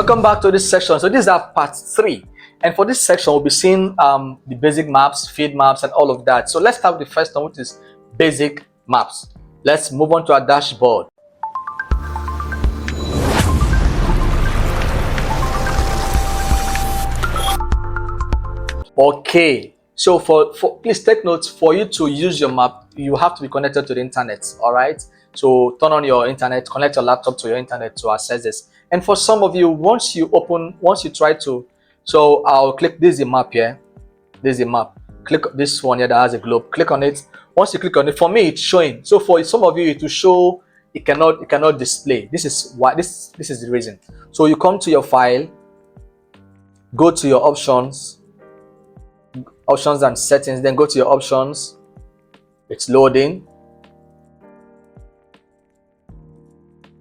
Welcome back to this section. So this is our part 3, and for this section we'll be seeing the basic maps, field maps, and all of that. So let's start with the first one, which is basic maps. Let's move on to our dashboard. Okay, so for please take notes. For you to use your map, you have to be connected to the internet. All right, so turn on your internet, connect your laptop to your internet to access this. And for some of you, once you try to, so I'll click, this is a map here. This is a map. Click this one here that has a globe. Click on it. Once you click on it, for me it's showing. So for some of you, it will show, it cannot display. This is why, this is the reason. So you come to your file, go to your options and settings, then go to your options. It's loading.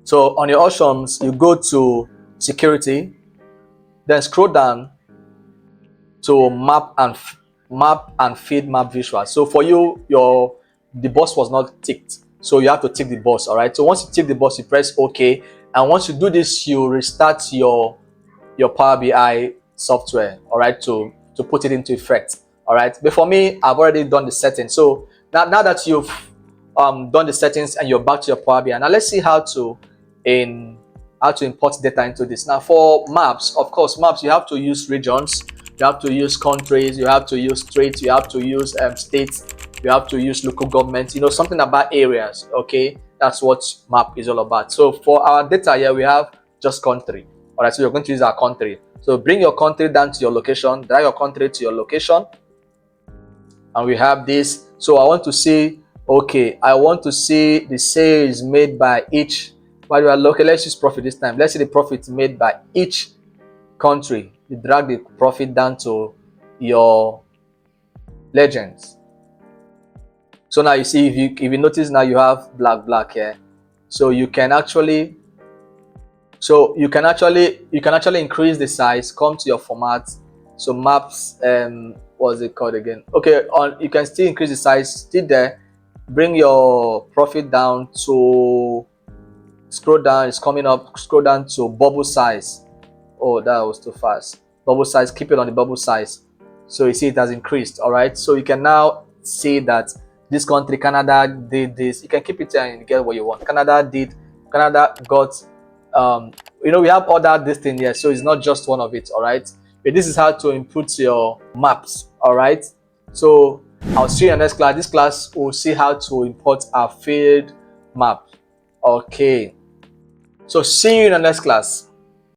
So on your options, you go to security, then scroll down to map and feed map visual. So for you, the box was not ticked, so you have to tick the box. All right, so once you tick the box, you press OK, and once you do this, you restart your Power BI software, all right, to put it into effect. All right, but for me, I've already done the settings. So now that you've done the settings and you're back to your Power BI, now let's see how to import data into this. Now for maps, of course, maps, you have to use regions, you have to use countries, you have to use states, you have to use states, you have to use local government, something about areas. Okay, that's what map is all about. So for our data here, we have just country. All right, so you're going to use our country. So bring your country down to your location, drag your country to your location, and we have this. So I want to see, okay, I want to see the sales made by each. While you are local, let's use profit this time. Let's see the profit made by each country. You drag the profit down to your legends. So now you see, if you notice, now you have black here. So you can actually increase the size. Come to your format. So maps, what's it called again? Okay, you can still increase the size. Still there. Bring your profit down to, scroll down, it's coming up, scroll down to bubble size. Oh, that was too fast. Bubble size, keep it on the bubble size. So you see it has increased. All right, so you can now see that this country, Canada, did this. You can keep it and get what you want. Canada got we have other this thing here, so it's not just one of it. All right, but this is how to input your maps. All right, so I'll see you in the next class. This class will see how to import our field map. Okay, so see you in the next class.